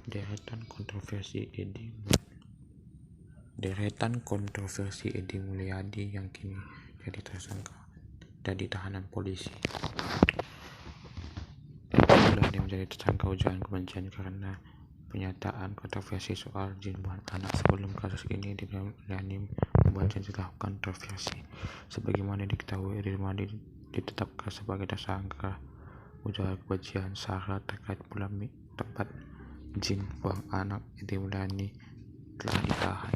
Deretan kontroversi Edi Mulyadi yang kini jadi tersangka dan ditahanan polisi. Mulyadi menjadi tersangka ujaran kebencian karena pernyataan kontroversi soal jin buatan anak. Sebelum kasus ini, Edi Mulyadi membuat sejumlah kontroversi. Sebagaimana diketahui, Edi Mulyadi ditetapkan sebagai tersangka ujaran kebencian SARA terkait polemik tempat jin buang anak. Edi Mulyadi telah ditahan.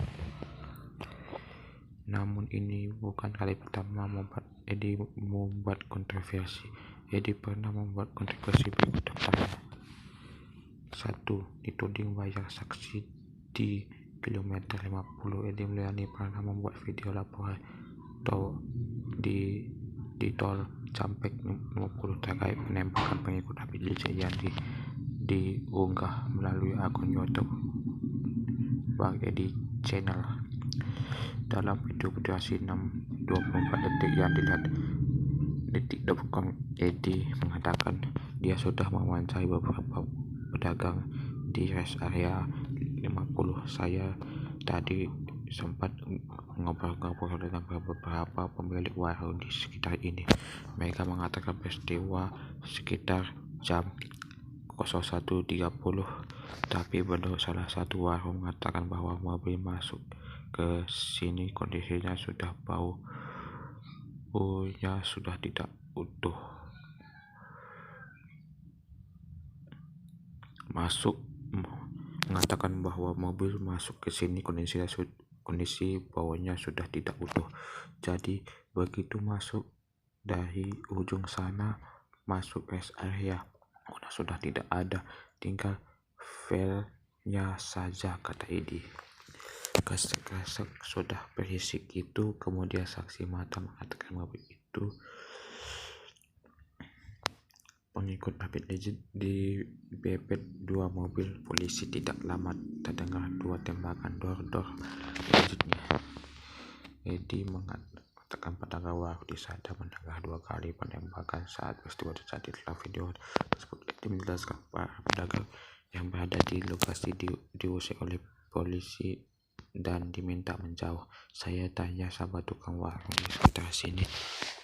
Namun ini bukan kali pertama Edi membuat kontroversi. Edi pernah membuat kontroversi berikut daftarnya. 1. Dituding bayar saksi di kilometer 50. Edi Mulyadi pernah membuat video laporan di tol Cikampek 50 terkait penembakan pengikut Habib Rizik yang diunggah melalui akun YouTube Bang Edi Channel. Dalam video berdurasi 24 detik yang dilihat detik.com, Edi mengatakan dia sudah mewawancarai beberapa pedagang di rest area 50. Saya tadi sempat ngobrol-ngobrol dengan beberapa pemilik warung di sekitar ini. Mereka mengatakan peristiwa sekitar jam 01.30, tapi menurut salah satu warung mengatakan bahwa mobil masuk ke sini kondisinya sudah baunya sudah tidak utuh. Mengatakan bahwa mobil masuk ke sini kondisi baunya sudah tidak utuh. Jadi begitu masuk dari ujung sana masuk rest area sudah tidak ada, tinggal velnya saja, kata Edi. Kresek sudah berisik itu. Kemudian saksi mata mengatakan mobil itu pengikut Habib Rizik dibepet 2 mobil polisi. Tidak lama terdengar 2 tembakan dor-dor. Selanjutnya Edi mengatakan pedagang warung di sana mendengar 2 kali penembakan saat peristiwa terjadi. Dalam video tersebut Edi menjelaskan para pedagang yang berada di lokasi diusir oleh polisi dan diminta menjauh. Saya tanya sama tukang warung di sekitar sini,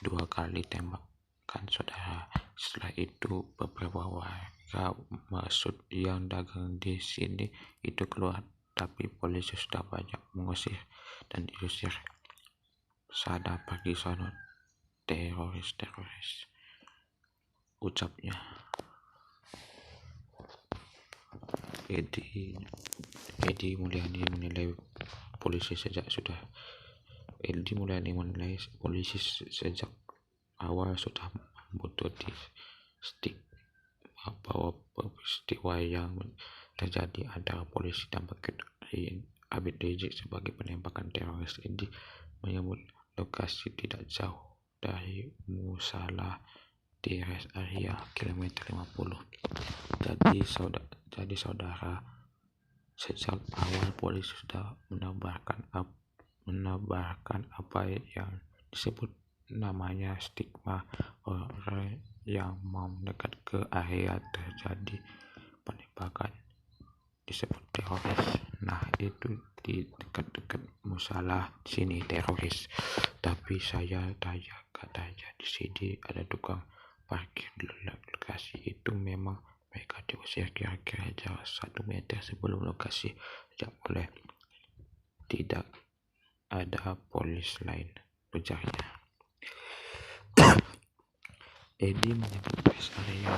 2 kali tembakan, saudara. Setelah itu beberapa warga maksud yang dagang di sini itu keluar, tapi polisi sudah banyak mengusir dan diusir. Sana pergi sono, teroris, ucapnya. Edi Mulyadi menilai polisi sejak awal sudah membutuhkan stigma bahwa peristiwa yang terjadi antara polisi dan pengikut Habib Rizik sebagai penembakan teroris. Edi menyebut lokasi tidak jauh dari musala di rest area kilometer 50. Jadi saudara, sejak awal polisi sudah menebarkan apa yang disebut namanya stigma orang yang mau mendekat ke area terjadi penembakan disebut teroris. Nah, itu di dekat-dekat musala sini teroris. Tapi saya tanya, katanya di sini ada tukang parkir di lokasi itu. Memang mereka diusir kira-kira jarak 1 meter sebelum lokasi sejak oleh tidak ada polis lain, ujarnya. Edi menyebut rest area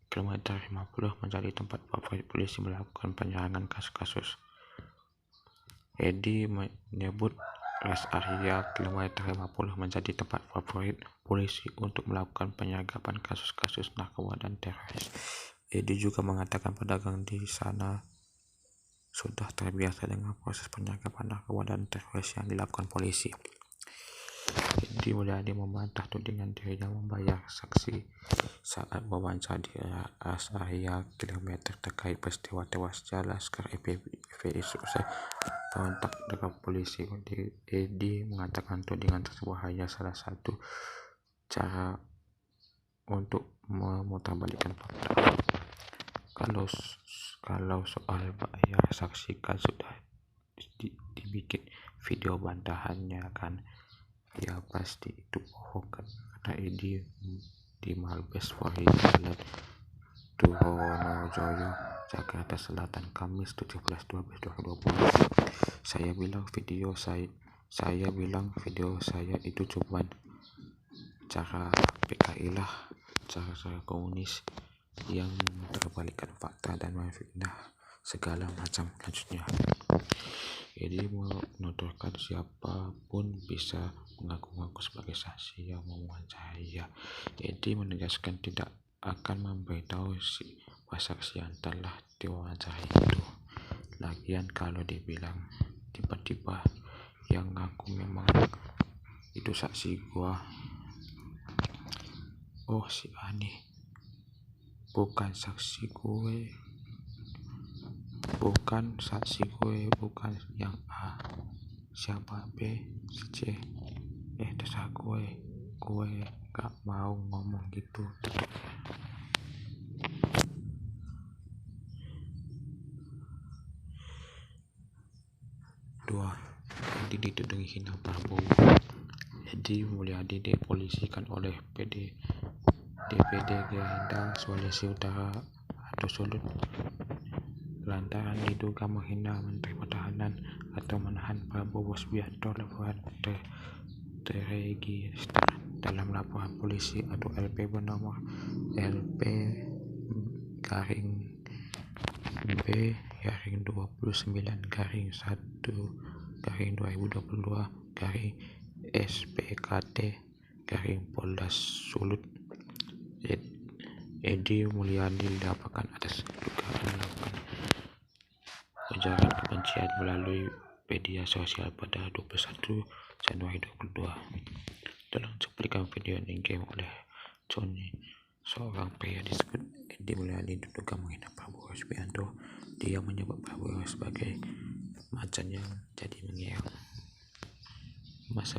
kilometer 50 menjadi tempat favorit polisi melakukan penyerangan kasus-kasus. Edi menyebut rest area kilometer 50 menjadi tempat favorit polisi untuk melakukan penyergapan kasus-kasus narkoba dan teroris. Edi juga mengatakan pedagang di sana sudah terbiasa dengan proses penyergapan narkoba dan teroris yang dilakukan polisi. Edi Mulyadi membantah tudingan dirinya membayar saksi saat wawancara di rest area kilometer terkait peristiwa tewasnya Laskar FPI usai kontak dengan polisi. Edi mengatakan tudingan tersebut hanya salah satu cara untuk memutarbalikkan fakta. Kalau soal bayar saksi kan sudah dibikin video bantahannya kan, ya pasti itu bohong kan, karena ini di Malbes Polri Jalan Turonojoyo, Jakarta Selatan, Kamis 17/12/2020. Saya bilang video saya itu cuman cara PKI lah, cara komunis yang terbalikkan fakta dan memfitnah segala macam lanjutnya. Jadi menuturkan siapapun bisa mengaku-ngaku sebagai saksi yang mewawancarai. Jadi menegaskan tidak akan memberitahu siapa saksi yang telah diwawancarai itu. Lagian kalau dibilang tiba-tiba yang ngaku memang itu saksi gua, oh si Ani, bukan saksi gue, bukan yang A, siapa B, si C, terserah gue gak mau ngomong gitu. Dua, Edi dituding hina Prabowo. Edi Mulyadi dipolisikan oleh DPD Gerindra Sulawesi Utara atau Sulut lantaran diduga menghina Menteri Pertahanan atau menahan Prabowo Subianto. Laporan terregister dalam laporan polisi atau LP bernomor LP-29-1-2022-SPKT-Polda Sulut. Edi Mulyadi dilaporkan atas dugaan melakukan ujaran kebencian melalui media sosial pada 21 Januari 2022. Dalam cuplikan video yang dikirim oleh Johnny, seorang pria disebut Edi Mulyadi diduga menghina Prabowo Subianto. Dia menyebut Prabowo sebagai macan yang jadi mengeong. Masa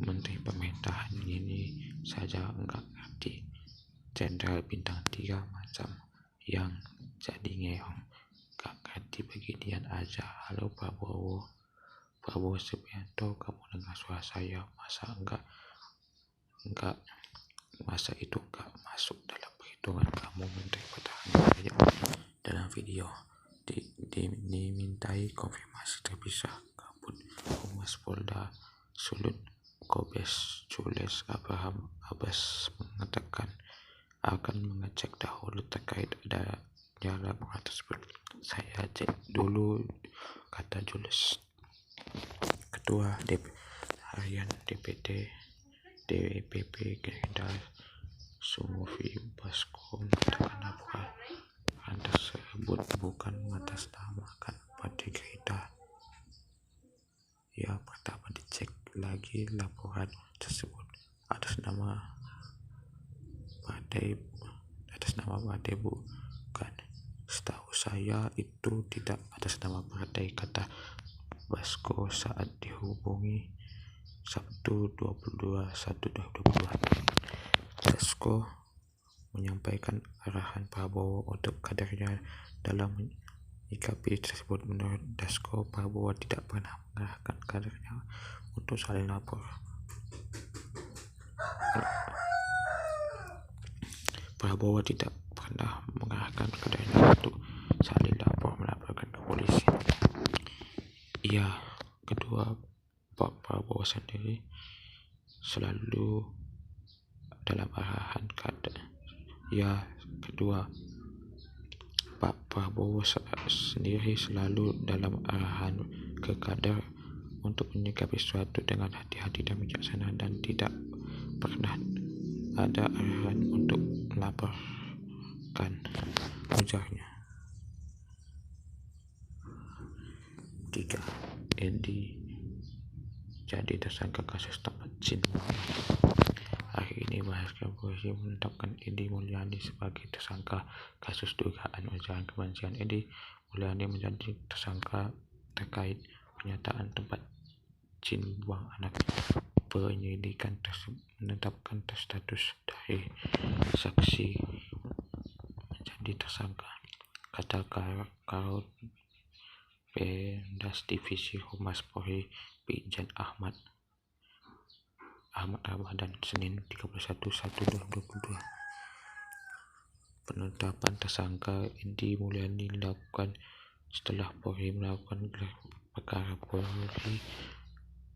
menteri pemerintahan ini saja enggak ngerti. Jenderal bintang 3 macam yang jadi ngeong, gak ngerti beginian aja. Halo Prabowo Subianto, kamu dengar suara saya? Masa itu enggak masuk dalam perhitungan kamu Menteri Pertahanan? Dalam video dimintai konfirmasi terpisah kabut Humas Polda Sulut Kombes Jules Abraham Abbas mengatakan akan mengecek dahulu terkait adanya laporan tersebut. Saya cek dulu, kata Jules. Ketua Harian DPP Gerindra Sumovi Basko mengatakan laporan tersebut bukan mengatasnamakan Partai Gerindra. Ya, pertama dicek lagi laporan tersebut atas nama partai bukan. Setahu saya itu tidak atas nama partai, kata Basko saat dihubungi Sabtu 22/1/2022. Basko menyampaikan arahan Prabowo untuk kadernya dalam menyikapi tersebut. Menurut Basko, Prabowo tidak pernah mengarahkan kadernya untuk saling lapor. Prabowo tidak pernah mengarahkan kadernya untuk saling melaporkan ke polisi. Kedua, Pak Prabowo sendiri selalu dalam arahan kader. Kedua, Pak Prabowo sendiri selalu dalam arahan ke kader untuk menyikapi sesuatu dengan hati-hati dan bijaksana, dan tidak pernah ada arahan untuk melaporkan, ujarnya. 3. Edi jadi tersangka kasus tempat jin. Hari ini Baskrim Polisi menetapkan Edi Mulyadi sebagai tersangka kasus dugaan ujaran kebencian. Edi Mulyadi menjadi tersangka terkait pernyataan tempat jin buang anak. Penyelidikan menetapkan status dari saksi menjadi tersangka. kata Karut Pendas Divisi Humas Polri Brigjen Ahmad Ramadan Senin 31/1/2022. Penetapan tersangka Edi Mulyani dilakukan setelah Polri melakukan gelar perkara. Polri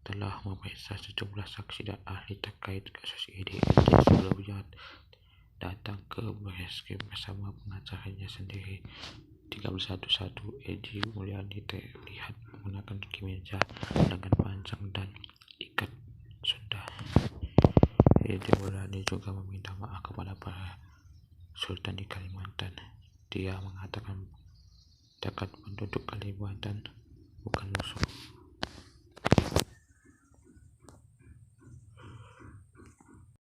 telah memeriksa sejumlah saksi dan ahli terkait kasus ini. Edi sebelumnya datang ke Barreskrim bersama pengacaranya sendiri. 31/1 Edi Mulyani terlihat menggunakan kemeja lengan panjang dan ikat sunda. Edi Mulyani juga meminta maaf kepada para sultan di Kalimantan. Dia mengatakan dekat penduduk Kalimantan bukan musuh.